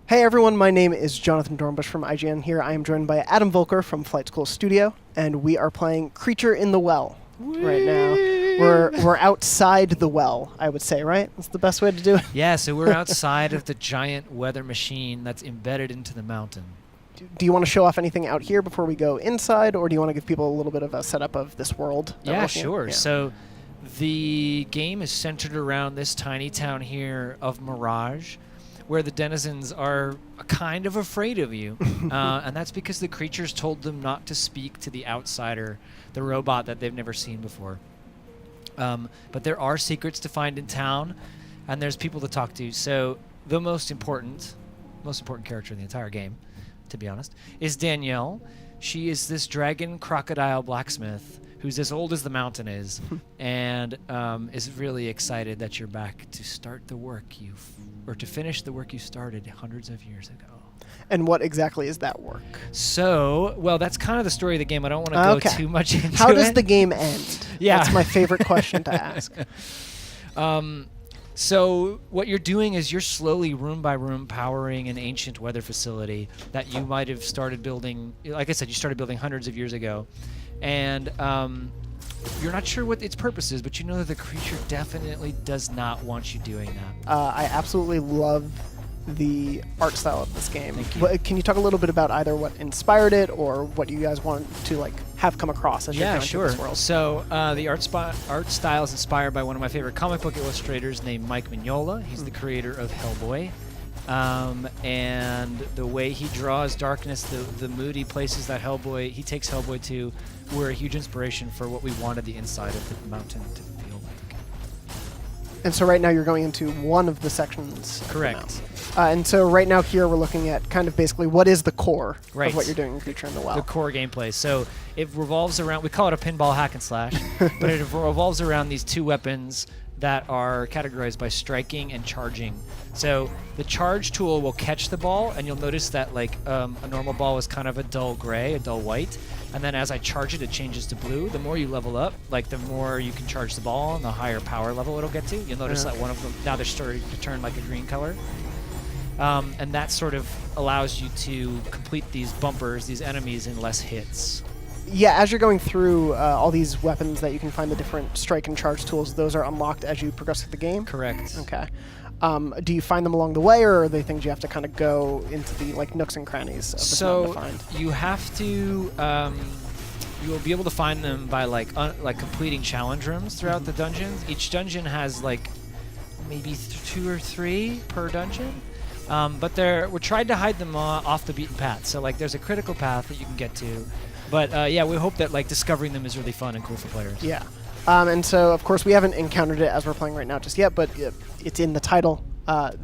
Hey everyone, my name is Jonathon Dornbush from IGN here. I am joined by Adam Volker from Flight School Studio, and we are playing Creature in the Well right now. We're outside the well, I would say, right? That's the best way to do it. Yeah, so we're outside of the giant weather machine that's embedded into the mountain. Do you want to show off anything out here before we go inside, or do you want to give people a little bit of a setup of this world? Yeah, sure. Yeah. So the game is centered around this tiny town here of Mirage, where the denizens are kind of afraid of you. And that's because the creatures told them not to speak to the outsider, the robot that they've never seen before. But there are secrets to find in town, and there's people to talk to. So the most important character in the entire game, to be honest, is Danielle. She is this dragon crocodile blacksmith who's as old as the mountain is, and is really excited that you're back to start the work to finish the work you started hundreds of years ago. And what exactly is that work? So, well, that's kind of the story of the game. I don't want to go too much into it. How does the game end? Yeah. That's my favorite question to ask. So what you're doing is you're slowly, room by room, powering an ancient weather facility that you might have started building. Like I said, you started building hundreds of years ago. And you're not sure what its purpose is, but you know that the creature definitely does not want you doing that. I absolutely love the art style of this game. Thank you. Can you talk a little bit about either what inspired it or what you guys want to have come across as you're going through this world? So the art style is inspired by one of my favorite comic book illustrators named Mike Mignola. He's the creator of Hellboy. And the way he draws darkness, the moody places that he takes Hellboy to, were a huge inspiration for what we wanted the inside of the mountain to feel like. And so right now you're going into one of the sections. Correct. And so right now here we're looking at kind of basically what is the core of what you're doing in Creature in the Well. The core gameplay. So it revolves around, we call it a pinball hack and slash, but it revolves around these two weapons that are categorized by striking and charging. So the charge tool will catch the ball, and you'll notice that a normal ball is kind of a dull gray, a dull white, and then as I charge it, it changes to blue. The more you level up, the more you can charge the ball, and the higher power level it'll get to. You'll notice that one of them, now they're starting to turn like a green color. And that sort of allows you to complete these bumpers, these enemies, in less hits. Yeah, as you're going through all these weapons that you can find the different strike and charge tools, those are unlocked as you progress through the game? Correct. Okay. Do you find them along the way, or are they things you have to kind of go into the nooks and crannies of the mountain to find? So you have to, you will be able to find them by completing challenge rooms throughout the dungeons. Each dungeon has maybe 2 or 3 per dungeon. But we tried to hide them off the beaten path. So there's a critical path that you can get to. But we hope that discovering them is really fun and cool for players. Yeah. And so, of course, we haven't encountered it as we're playing right now just yet, but it's in the title.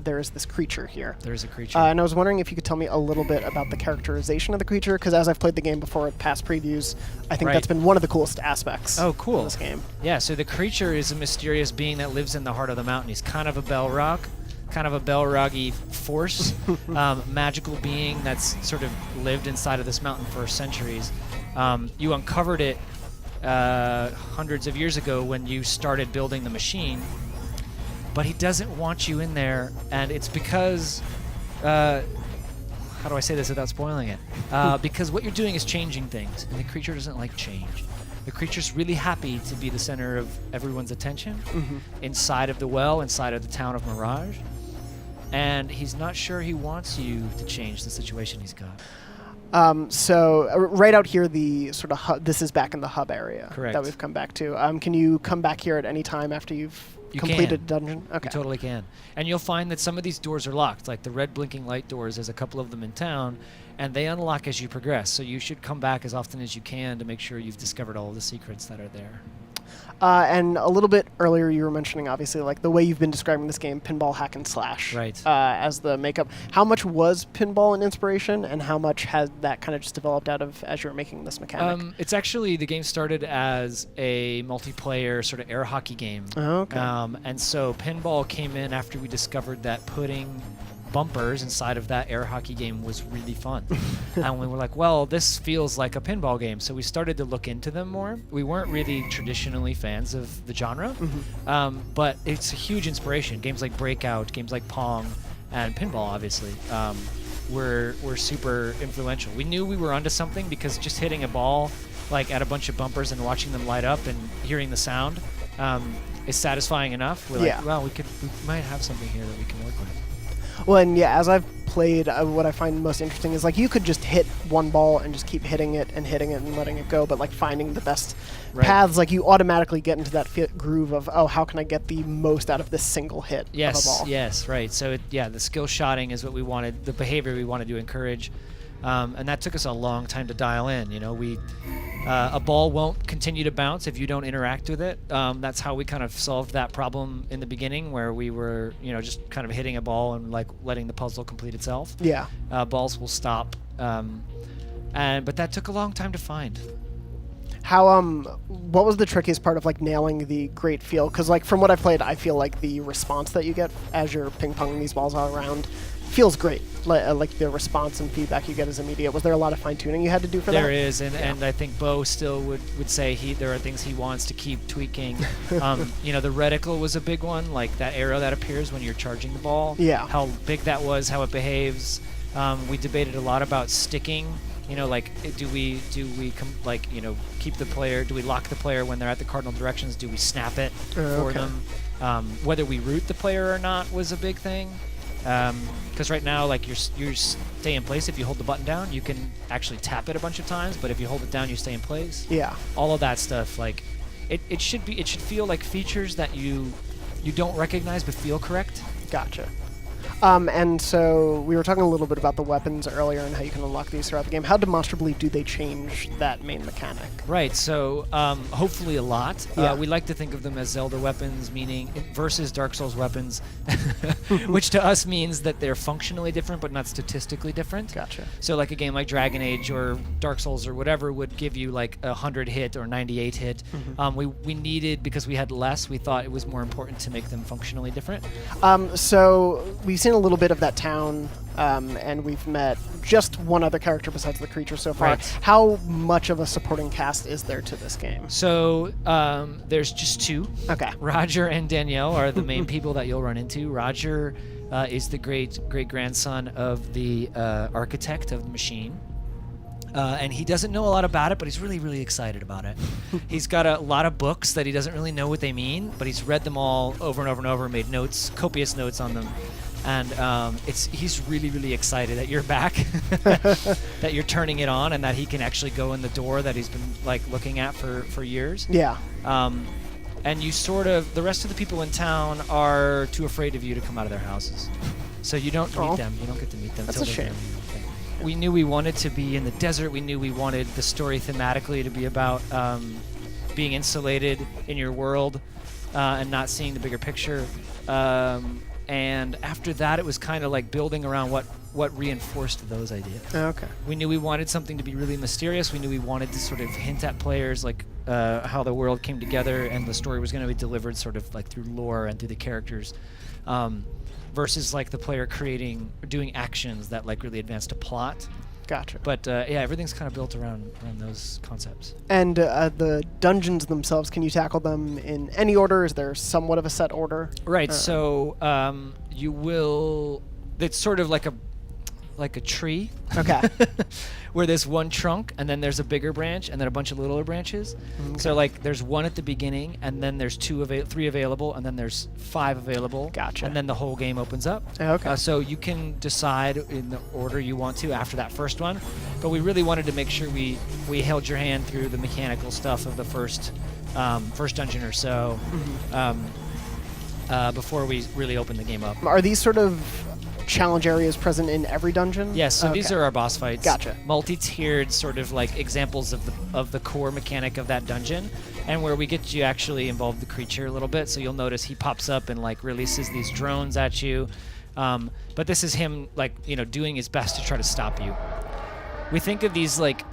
There is this creature here. There is a creature. And I was wondering if you could tell me a little bit about the characterization of the creature, because as I've played the game before at past previews, I think that's been one of the coolest aspects of this game. Yeah, so the creature is a mysterious being that lives in the heart of the mountain. He's kind of a Belrog. Kind of a Belroggy force, magical being that's sort of lived inside of this mountain for centuries. You uncovered it hundreds of years ago when you started building the machine, but he doesn't want you in there, and it's because, how do I say this without spoiling it? Because what you're doing is changing things, and the creature doesn't like change. The creature's really happy to be the center of everyone's attention inside of the well, inside of the town of Mirage. And he's not sure he wants you to change the situation he's got. So right out here, the sort of hub, this is back in the hub area that we've come back to. Can you come back here at any time after you've completed a dungeon? Okay. You totally can. And you'll find that some of these doors are locked, like the red blinking light doors. There's a couple of them in town, and they unlock as you progress. So you should come back as often as you can to make sure you've discovered all of the secrets that are there. And a little bit earlier, you were mentioning, obviously, the way you've been describing this game, pinball hack and slash, as the makeup. How much was pinball an inspiration, and how much has that kind of just developed out of as you were making this mechanic? It's actually, the game started as a multiplayer sort of air hockey game. Oh, okay. And so pinball came in after we discovered that putting bumpers inside of that air hockey game was really fun. And we were like, well, this feels like a pinball game. So we started to look into them more. We weren't really traditionally fans of the genre, but it's a huge inspiration. Games like Breakout, games like Pong, and pinball, obviously, were super influential. We knew we were onto something because just hitting a ball like at a bunch of bumpers and watching them light up and hearing the sound is satisfying enough. We're like, well, we might have something here that we can work with. Well, and yeah, as I've played, what I find most interesting is like you could just hit one ball and just keep hitting it and letting it go, but like finding the best paths, like you automatically get into that groove of, oh, how can I get the most out of this single hit of a ball? Yes, right. So the skill shotting is what we wanted, the behavior we wanted to encourage. And that took us a long time to dial in. You know, a ball won't continue to bounce if you don't interact with it. That's how we kind of solved that problem in the beginning, where we were, just kind of hitting a ball and like letting the puzzle complete itself. Yeah. Balls will stop, but that took a long time to find. How what was the trickiest part of like nailing the great feel? Because like from what I've played, I feel like the response that you get as you're ping ponging these balls all around feels great. Like the response and feedback you get is immediate. Was there a lot of fine tuning you had to do for that? There is, and I think Bo still would say there are things he wants to keep tweaking. The reticle was a big one, like that arrow that appears when you're charging the ball. Yeah. How big that was, how it behaves. We debated a lot about sticking. Like do we keep the player? Do we lock the player when they're at the cardinal directions? Do we snap it for them? Whether we root the player or not was a big thing. Because right now, like you stay in place. If you hold the button down, you can actually tap it a bunch of times. But if you hold it down, you stay in place. Yeah. All of that stuff, like it should feel like features that you don't recognize but feel correct. Gotcha. And so we were talking a little bit about the weapons earlier and how you can unlock these throughout the game. How demonstrably do they change that main mechanic? Right, so hopefully a lot. Yeah. We like to think of them as Zelda weapons, meaning versus Dark Souls weapons, which to us means that they're functionally different but not statistically different. Gotcha. So like a game like Dragon Age or Dark Souls or whatever would give you like a 100 hit or 98 hit. Mm-hmm. We needed, because we had less, we thought it was more important to make them functionally different. So we've seen a little bit of that town, and we've met just one other character besides the creature so far. Right. How much of a supporting cast is there to this game? So there's just two. Okay. Roger and Danielle are the main people that you'll run into. Roger is the great-grandson of the architect of the machine. And he doesn't know a lot about it, but he's really, really excited about it. He's got a lot of books that he doesn't really know what they mean, but he's read them all over and over and over, made notes, copious notes on them. And he's really, really excited that you're back, that you're turning it on, and that he can actually go in the door that he's been like looking at for years. Yeah. And you the rest of the people in town are too afraid of you to come out of their houses. So you don't meet them. You don't get to meet them. That's a shame. We knew we wanted to be in the desert. We knew we wanted the story thematically to be about being insulated in your world and not seeing the bigger picture. And after that, it was kind of like building around what reinforced those ideas. Okay. We knew we wanted something to be really mysterious. We knew we wanted to sort of hint at players like how the world came together and the story was going to be delivered sort of like through lore and through the characters. Versus like the player doing actions that like really advanced a plot. Gotcha. But everything's kind of built around those concepts. And the dungeons themselves, can you tackle them in any order? Is there somewhat of a set order? Right. So you will. It's sort of like a tree. Okay. Where there's one trunk, and then there's a bigger branch, and then a bunch of littler branches. Okay. So like there's one at the beginning, and then there's three available, and then there's 5 available. Gotcha. And then the whole game opens up. Okay. So you can decide in the order you want to after that first one, but we really wanted to make sure we held your hand through the mechanical stuff of the first dungeon or so. Mm-hmm. Before we really open the game up. Are these sort of challenge areas present in every dungeon? Yes, so these are our boss fights. Gotcha. Multi-tiered sort of like examples of the core mechanic of that dungeon, and where we get you actually involve the creature a little bit. So you'll notice he pops up and like releases these drones at you, but this is him like doing his best to try to stop you. We think of these like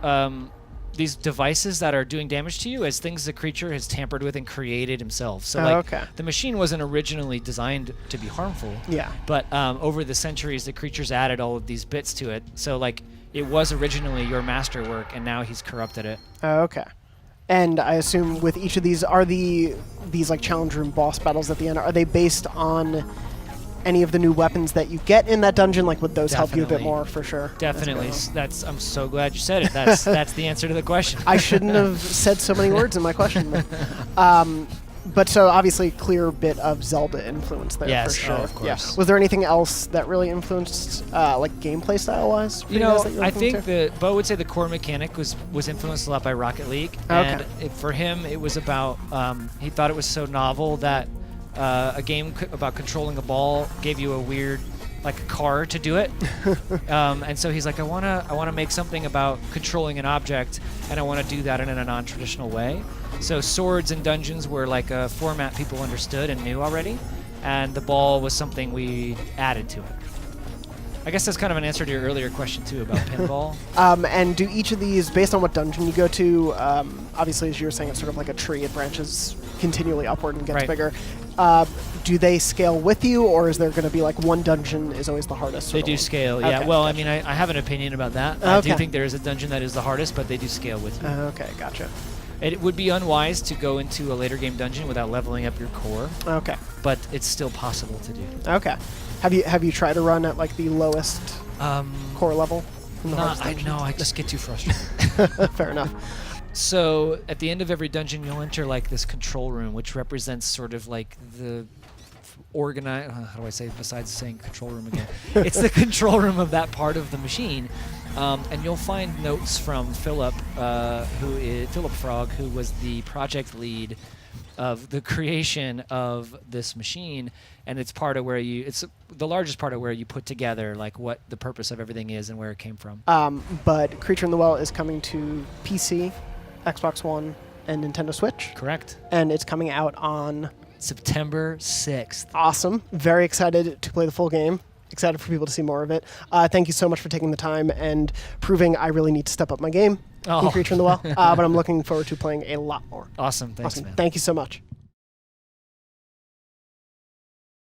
these devices that are doing damage to you as things the creature has tampered with and created himself. So the machine wasn't originally designed to be harmful. Yeah. But over the centuries, the creature's added all of these bits to it. So like it was originally your masterwork, and now he's corrupted it. Okay. And I assume with each of these, are these like challenge room boss battles at the end, are they based on any of the new weapons that you get in that dungeon? Like, would those help you a bit Definitely. more for sure? Definitely. I'm so glad you said it. That's the answer to the question. I shouldn't have said so many words in my question. But so obviously clear bit of Zelda influence there, Yes, for sure. of course. Yeah. Was there anything else that really influenced, like gameplay style wise? I think that Bo would say the core mechanic was influenced a lot by Rocket League, and for him it was about he thought it was so novel that a game about controlling a ball gave you a weird, like a car to do it, and so he's like, I wanna make something about controlling an object, and I want to do that in a non-traditional way. So swords and dungeons were like a format people understood and knew already, and the ball was something we added to it. I guess that's kind of an answer to your earlier question too about pinball. And do each of these, based on what dungeon you go to, obviously as you were saying, it's sort of like a tree, it branches continually upward and gets bigger. Do they scale with you, or is there going to be like one dungeon is always the hardest? They do scale, yeah. Well, I mean, I have an opinion about that. I do think there is a dungeon that is the hardest, but they do scale with you. Okay, gotcha. It would be unwise to go into a later game dungeon without leveling up your core. Okay. But it's still possible to do. Okay. Have you tried to run at like the lowest core level? I just get too frustrated. Fair enough. So at the end of every dungeon, you'll enter like this control room, which represents sort of like the organized. How do I say it besides saying control room again? It's the control room of that part of the machine. And you'll find notes from Philip Frog, who was the project lead of the creation of this machine, and it's the largest part of where you put together like what the purpose of everything is and where it came from. But Creature in the Well is coming to PC, Xbox One, and Nintendo Switch. Correct. And it's coming out on September 6th. Awesome. Very excited to play the full game. Excited for people to see more of it. Thank you so much for taking the time and proving I really need to step up my game in Creature in the Well. But I'm looking forward to playing a lot more. Awesome. Thanks, man. Thank you so much.